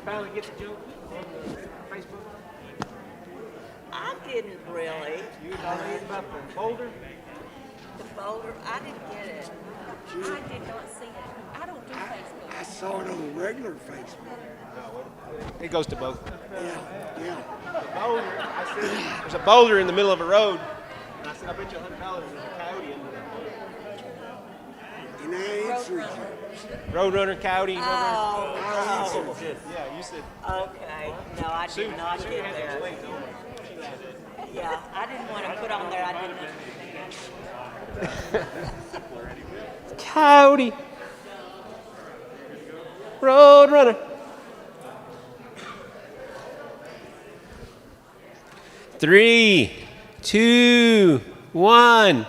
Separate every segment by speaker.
Speaker 1: finally get the joke on Facebook?
Speaker 2: I didn't really.
Speaker 1: You were talking about the folder?
Speaker 2: The folder, I didn't get it. I did not see it. I don't do Facebook.
Speaker 3: I saw it on regular Facebook.
Speaker 1: It goes to both.
Speaker 3: Yeah.
Speaker 1: The boulder, I said, there's a boulder in the middle of a road. And I said, I bet you $100 there's a coyote under there.
Speaker 3: And I answered you.
Speaker 1: Roadrunner, coyote,
Speaker 2: Oh,
Speaker 1: roadrunner. Yeah, you said.
Speaker 2: okay. No, I did not get there. Yeah, I didn't want to put on there. I didn't.
Speaker 1: Coyote. Roadrunner. Three, two, one.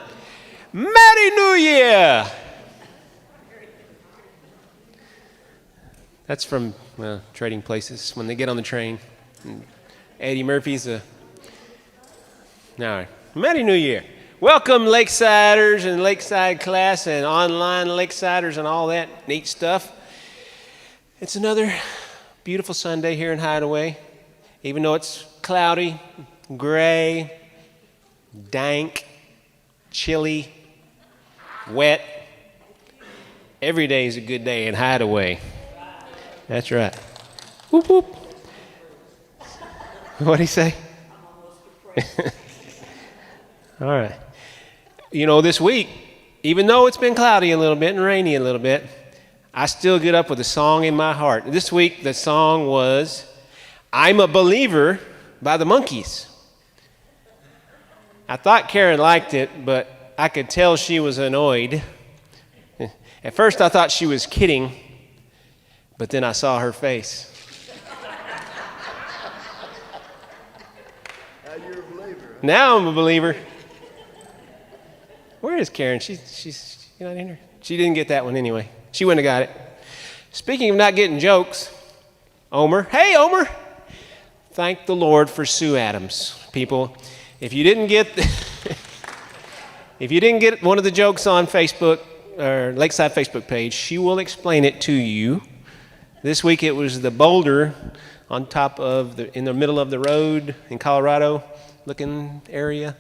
Speaker 1: Merry New Year! That's from Trading Places when they get on the train. And Eddie Murphy's a. All right. Merry New Year. Welcome, Lakesiders and Lakeside class and online Lakesiders and all that neat stuff. It's another beautiful Sunday here in Hideaway. Even though it's cloudy, gray, dank, chilly, wet, every day is a good day in Hideaway. That's right. Whoop, whoop. What'd he say? All right. You know, this week, even though it's been cloudy a little bit and rainy a little bit, I still get up with a song in my heart. This week, the song was I'm a Believer by the Monkees. I thought Karen liked it, but I could tell she was annoyed. At first, I thought she was kidding, but then I saw her face.
Speaker 3: Now you're a believer.
Speaker 1: Now I'm a believer. Where is Karen? She's not in here. She didn't get that one anyway. She wouldn't have got it. Speaking of not getting jokes, Omer. Hey, Omer. Thank the Lord for Sue Adams, people. If you didn't get one of the jokes on Facebook or Lakeside Facebook page, she will explain it to you. This week it was the boulder on top of in the middle of the road in Colorado looking area.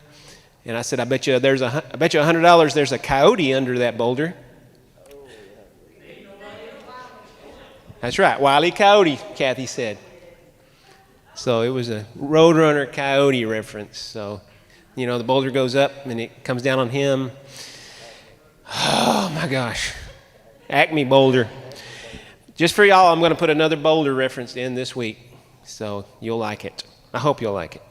Speaker 1: And I said, I bet you $100 there's a coyote under that boulder. That's right, Wile E. Coyote, Kathy said. So it was a Roadrunner coyote reference. So, you know, the boulder goes up and it comes down on him. Oh my gosh. Acme boulder. Just for y'all, I'm going to put another boulder reference in this week. So you'll like it. I hope you'll like it.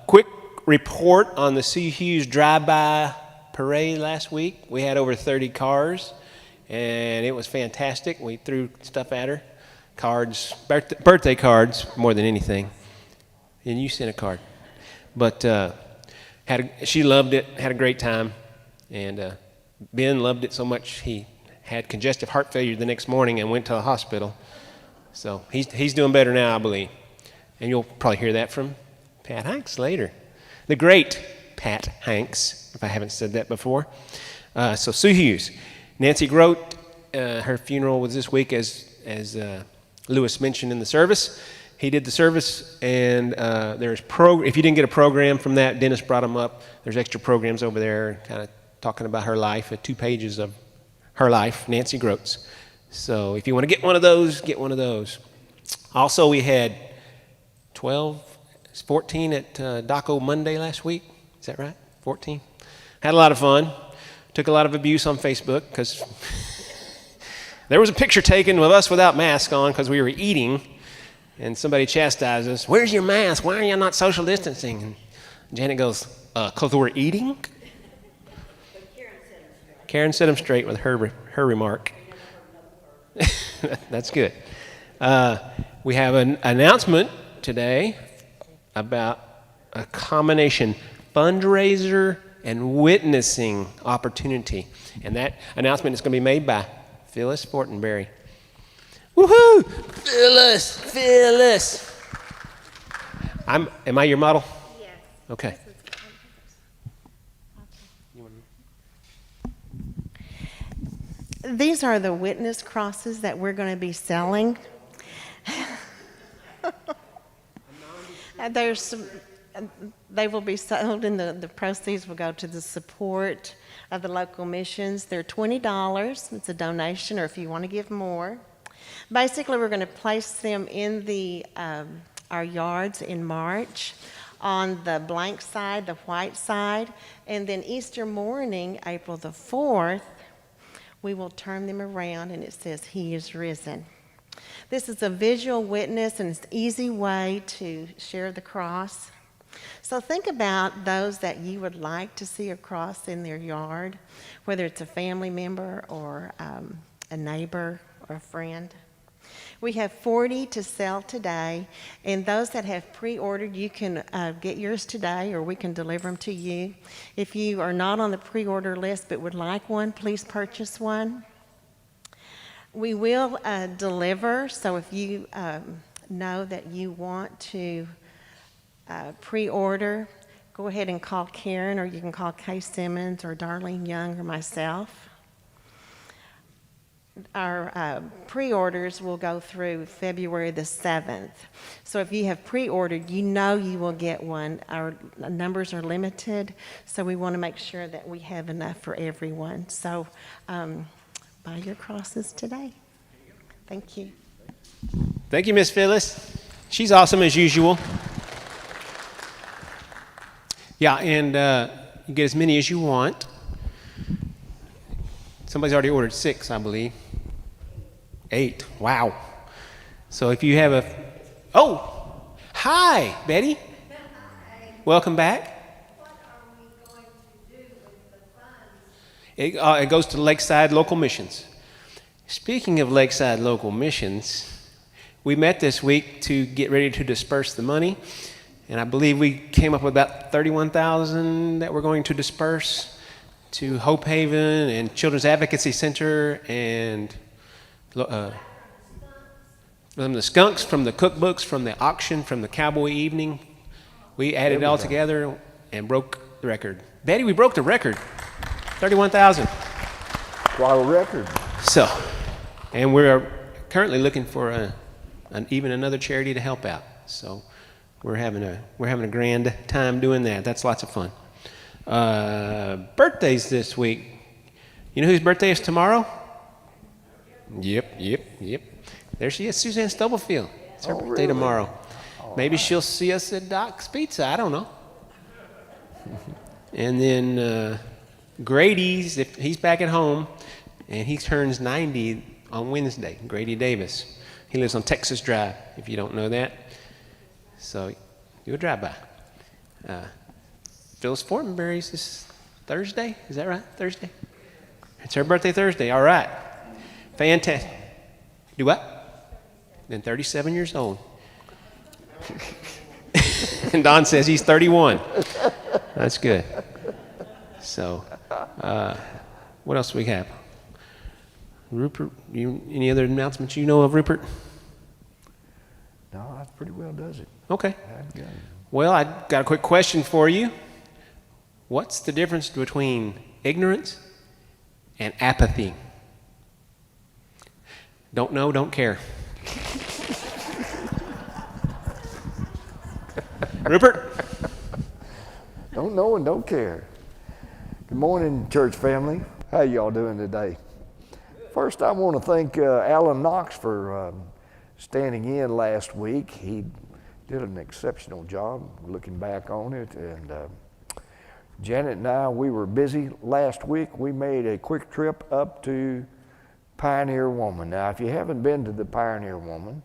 Speaker 1: Quick report on the Sue Hughes drive-by parade last week. We had over 30 cars, and it was fantastic. We threw stuff at her, cards, birthday cards more than anything. And you sent a card. But she loved it, had a great time. And Ben loved it so much he had congestive heart failure the next morning and went to the hospital. So he's doing better now, I believe. And you'll probably hear that from Pat Hanks later. The great Pat Hanks, if I haven't said that before. So Sue Hughes. Nancy Grote, her funeral was this week as Lewis mentioned in the service. He did the service, and if you didn't get a program from that, Dennis brought them up. There's extra programs over there kind of talking about her life, 2 pages of her life, Nancy Grote's. So if you want to get one of those, get one of those. Also, we had 14 at Daco Monday last week. Is that right? 14? Had a lot of fun. Took a lot of abuse on Facebook because there was a picture taken with us without masks on because we were eating, and somebody chastised us. Where's your mask? Why are you not social distancing? And Janet goes, because we're eating? Karen set him straight with her remark. That's good. We have an announcement today about a combination fundraiser and witnessing opportunity. And that announcement is going to be made by Phyllis Fortenberry. Woohoo! Phyllis! Am I your model?
Speaker 4: Yes.
Speaker 1: Okay.
Speaker 4: These are the witness crosses that we're going to be selling. There's some, they will be sold, and the proceeds will go to the support of the local missions. They're $20. It's a donation, or if you want to give more. Basically, we're going to place them in our yards in March on the blank side, the white side, and then Easter morning, April the 4th, we will turn them around, and it says, "He is risen." This is a visual witness, and it's an easy way to share the cross. So think about those that you would like to see a cross in their yard, whether it's a family member or a neighbor or a friend. We have 40 to sell today, and those that have pre-ordered, you can get yours today, or we can deliver them to you. If you are not on the pre-order list but would like one, please purchase one. We will deliver, so if you know that you want to pre-order, go ahead and call Karen, or you can call Kay Simmons or Darlene Young or myself. Our pre-orders will go through February the 7th. So if you have pre-ordered, you know you will get one. Our numbers are limited, so we want to make sure that we have enough for everyone. So buy your crosses today. Thank you.
Speaker 1: Thank you, Miss Phyllis. She's awesome as usual. Yeah, and you get as many as you want. Somebody's already ordered 6, I believe. 8. Wow. So if you have hi, Betty.
Speaker 5: Hi.
Speaker 1: Welcome back.
Speaker 5: What are we going to do with the funds?
Speaker 1: It goes to Lakeside Local Missions. Speaking of Lakeside Local Missions, we met this week to get ready to disperse the money, and I believe we came up with about $31,000 that we're going to disperse to Hope Haven and Children's Advocacy Center and from the skunks, from the cookbooks, from the auction, from the cowboy evening. We added it all together and broke the record. Betty, we broke the record, $31,000.
Speaker 6: Quite a record.
Speaker 1: So, and we're currently looking for even another charity to help out. So, we're having a grand time doing that. That's lots of fun. Birthdays this week. You know whose birthday is tomorrow? Yep. There she is, Suzanne Stubblefield. It's her birthday tomorrow. Maybe she'll see us at Doc's Pizza. I don't know. And then Grady's, if he's back at home, and he turns 90 on Wednesday. Grady Davis. He lives on Texas Drive, if you don't know that. So you'll drive by. Phyllis Fortenberry's this Thursday. Is that right? Thursday? It's her birthday Thursday. All right. Fantastic. Do what? Then 37 years old. And Don says he's 31. That's good. So, what else do we have? Rupert, any other announcements you know of, Rupert?
Speaker 6: No, that pretty well does it.
Speaker 1: Okay. Well, I got a quick question for you. What's the difference between ignorance and apathy? Don't know, don't care. Rupert?
Speaker 6: Don't know and don't care. Good morning, church family. How y'all doing today? First, I want to thank Alan Knox for standing in last week. He did an exceptional job looking back on it. And Janet and I, we were busy last week. We made a quick trip up to Pioneer Woman. Now, if you haven't been to the Pioneer Woman,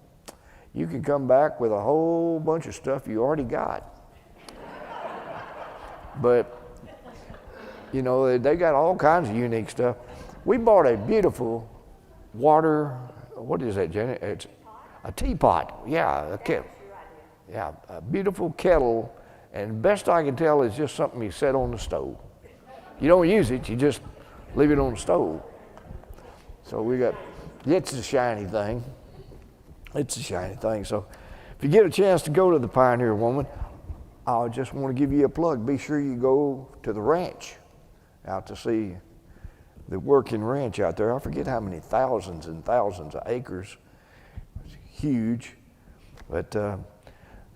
Speaker 6: you can come back with a whole bunch of stuff you already got. But, you know, they got all kinds of unique stuff. We bought a beautiful water, what is that, Janet? It's a teapot. Yeah, a kettle. Yeah, a beautiful kettle. And best I can tell is just something you set on the stove. You don't use it, you just leave it on the stove. So we got, it's a shiny thing. It's a shiny thing. So if you get a chance to go to the Pioneer Woman, I just want to give you a plug. Be sure you go to the ranch out to see the working ranch out there. I forget how many thousands and thousands of acres. It's huge. But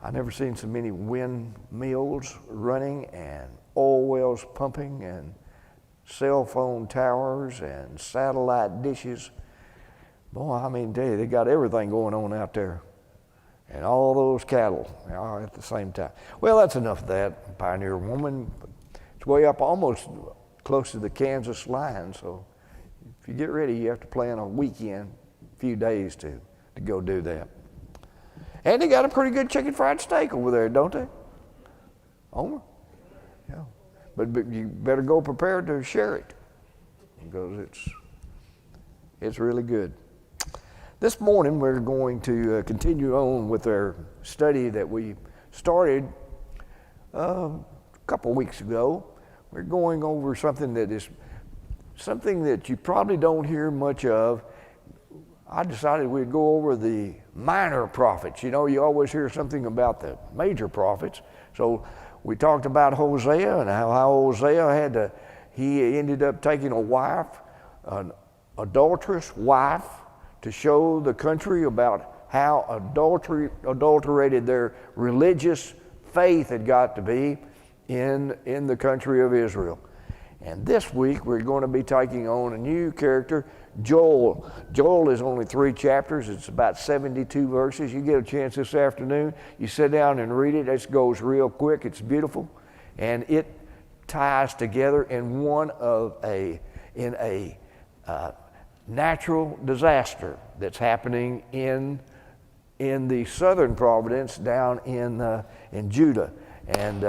Speaker 6: I've never seen so many windmills running and oil wells pumping and cell phone towers and satellite dishes. Boy, I mean, tell you, they got everything going on out there. And all those cattle are at the same time. Well, that's enough of that, Pioneer Woman. It's way up almost close to the Kansas line, so if you get ready, you have to plan a weekend, a few days to go do that. And they got a pretty good chicken fried steak over there, don't they? Homer? Yeah. But you better go prepared to share it because it's really good. This morning we're going to continue on with our study that we started a couple weeks ago. We're going over something that you probably don't hear much of. I decided we'd go over the minor prophets. You know, you always hear something about the major prophets. So we talked about Hosea and how Hosea he ended up taking a wife, an adulterous wife, to show the country about how adulterated their religious faith had got to be in the country of Israel. And this week we're going to be taking on a new character, Joel. Joel is only 3 chapters. It's about 72 verses. You get a chance this afternoon, you sit down and read it. It goes real quick. It's beautiful. And it ties together in a natural disaster that's happening in the southern province down in Judah. And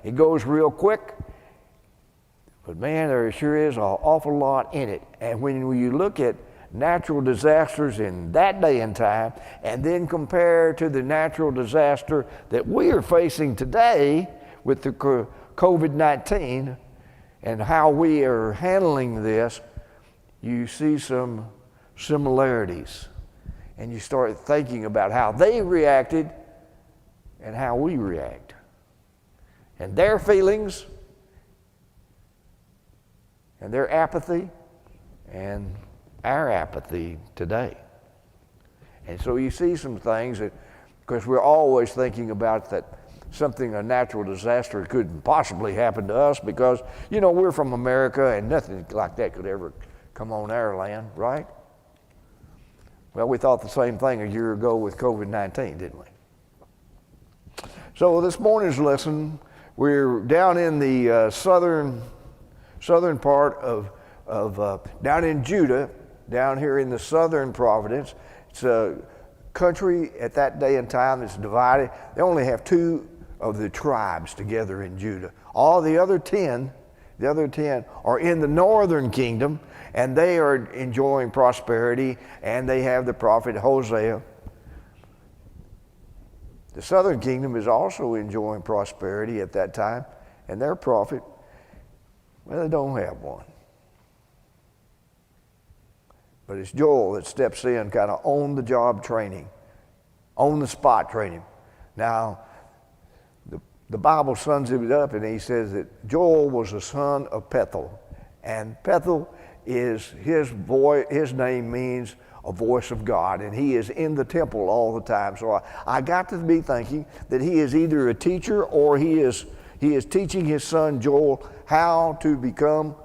Speaker 6: it goes real quick. But man, there sure is an awful lot in it. And when you look at natural disasters in that day and time, and then compare to the natural disaster that we are facing today with the COVID-19 and how we are handling this, you see some similarities. And you start thinking about how they reacted and how we react. And their feelings and their apathy and our apathy today. And so you see some things that, because we're always thinking about that a natural disaster couldn't possibly happen to us because, you know, we're from America and nothing like that could ever come on our land, right? Well, we thought the same thing a year ago with COVID-19, didn't we? So this morning's lesson, we're down in the southern part of down in Judah, down here in the southern province. It's a country at that day and time that's divided. They only have 2 of the tribes together in Judah. All the other 10 are in the northern kingdom, and they are enjoying prosperity, and they have the prophet Hosea. The southern kingdom is also enjoying prosperity at that time, and their prophet, well, they don't have one. But it's Joel that steps in, kind of on-the-job training, on-the-spot training. Now, the Bible sums it up, and he says that Joel was the son of Pethuel, and Pethuel is his name means a voice of God, and he is in the temple all the time. So I got to be thinking that he is either a teacher or he is teaching his son Joel how to become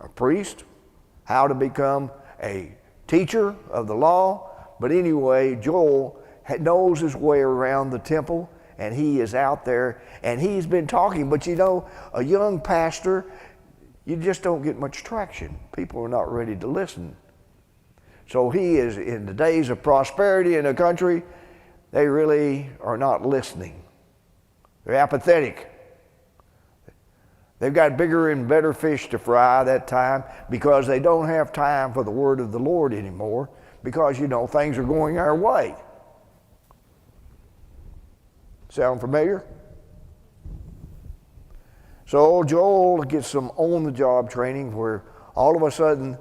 Speaker 6: a priest, how to become a teacher of the law. But anyway, Joel knows his way around the temple, and he is out there, and he's been talking. But you know, a young pastor, you just don't get much traction. People are not ready to listen. So he is in the days of prosperity in the country, they really are not listening. They're apathetic. They've got bigger and better fish to fry that time because they don't have time for the word of the Lord anymore because, you know, things are going our way. Sound familiar? So Joel gets some on-the-job training where all of a sudden,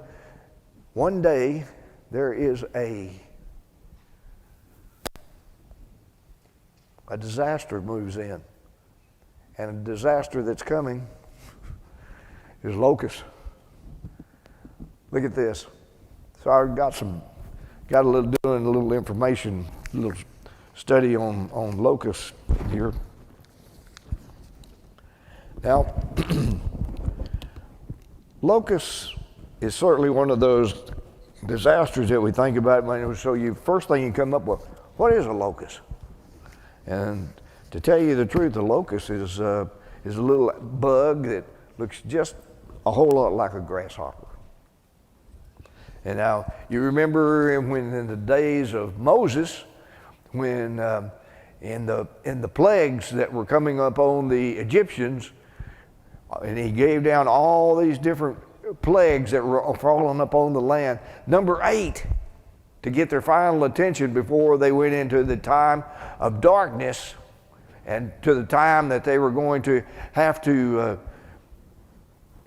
Speaker 6: one day, there is a disaster moves in. And a disaster that's coming is locusts. Look at this. So I got a little information, a little study on locusts here. Now, locusts is certainly one of those disasters that we think about. So first thing you come up with, what is a locust? And to tell you the truth, a locust is a little bug that looks just a whole lot like a grasshopper. And now you remember when in the days of Moses, when in the plagues that were coming up on the Egyptians, and he gave down all these different plagues that were falling upon the land. Number 8, to get their final attention before they went into the time of darkness and to the time that they were going to have to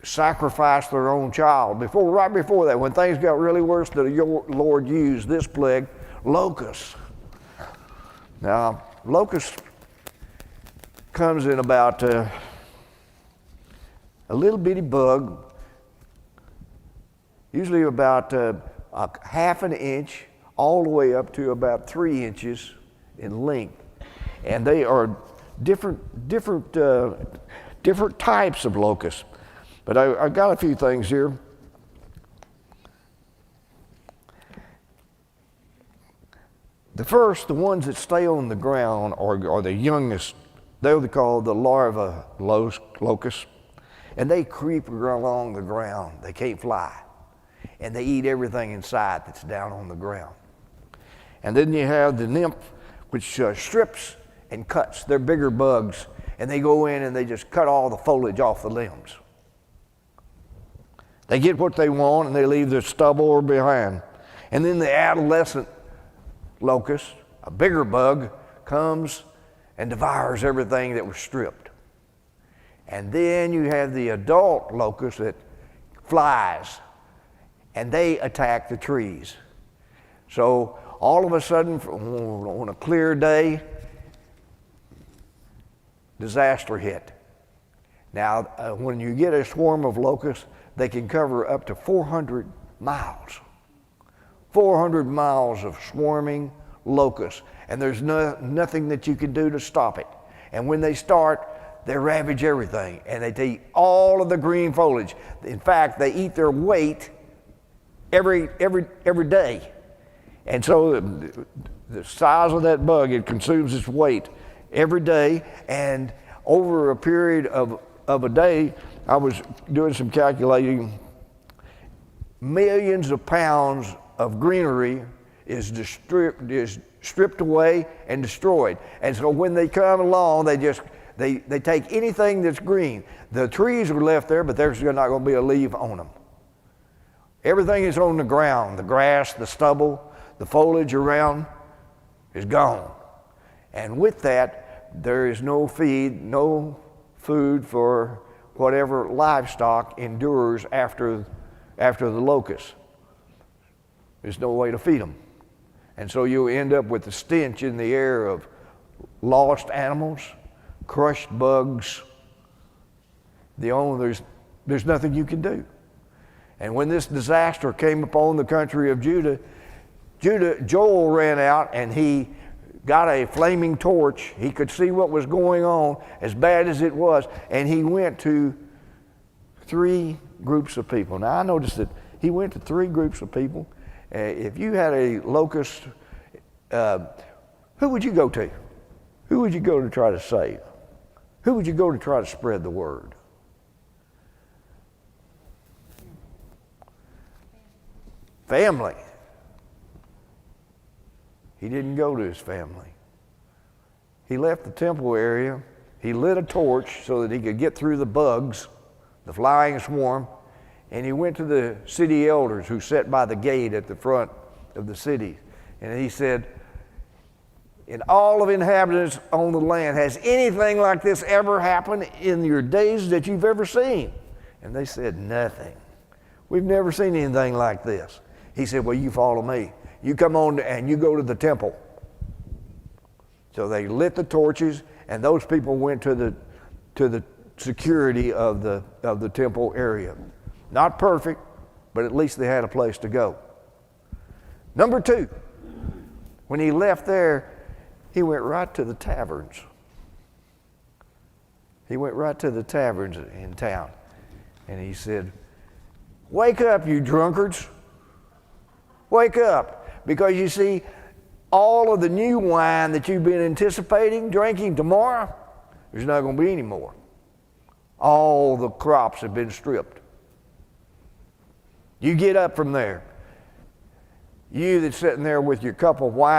Speaker 6: sacrifice their own child. Right before that, when things got really worse, the Lord used this plague, locusts. Now, locust comes in about a little bitty bug, usually about a half an inch all the way up to about 3 inches in length. And they are different types of locusts. But I got a few things here. The ones that stay on the ground are the youngest. They're called the Larva Low Locust. And they creep along the ground. They can't fly. And they eat everything inside that's down on the ground. And then you have the nymph, which strips and cuts. They're bigger bugs. And they go in and they just cut all the foliage off the limbs. They get what they want and they leave their stubble behind. And then the adolescent locust, a bigger bug, comes and devours everything that was stripped. And then you have the adult locust that flies, and they attack the trees. So all of a sudden, on a clear day, disaster hit. Now, when you get a swarm of locusts, they can cover up to 400 miles. 400 miles of swarming locusts, and there's nothing that you can do to stop it. And when they start, they ravage everything, and they eat all of the green foliage. In fact, they eat their weight every day. And so the size of that bug, it consumes its weight every day. And over a period of a day, I was doing some calculating, millions of pounds of greenery is stripped away and destroyed. And so when they come along, they take anything that's green. The trees are left there, but there's not going to be a leaf on them. Everything is on the ground. The grass, the stubble, the foliage around is gone. And with that, there is no feed, no food for whatever livestock endures after the locusts. There's no way to feed them. And so you end up with the stench in the air of lost animals, crushed bugs. There's nothing you can do. And when this disaster came upon the country of Judah, Joel ran out and he got a flaming torch. He could see what was going on, as bad as it was, and he went to 3 groups of people. Now I noticed that he went to 3 groups of people. If you had a locust, who would you go to? Who would you go to try to save? Who would you go to try to spread the word? Family. He didn't go to his family. He left the temple area. He lit a torch so that he could get through the bugs, the flying swarm, and he went to the city elders who sat by the gate at the front of the city. And he said, in all of inhabitants on the land, has anything like this ever happened in your days that you've ever seen? And they said, nothing. We've never seen anything like this. He said, well, you follow me. You come on and you go to the temple. So they lit the torches, and those people went to the security of the temple area. Not perfect, but at least they had a place to go. Number 2, when he left there, He went right to the taverns. He went right to the taverns in town. And he said, "Wake up, you drunkards. Wake up. Because you see, all of the new wine that you've been anticipating drinking tomorrow, there's not going to be any more. All the crops have been stripped. You get up from there. You that's sitting there with your cup of wine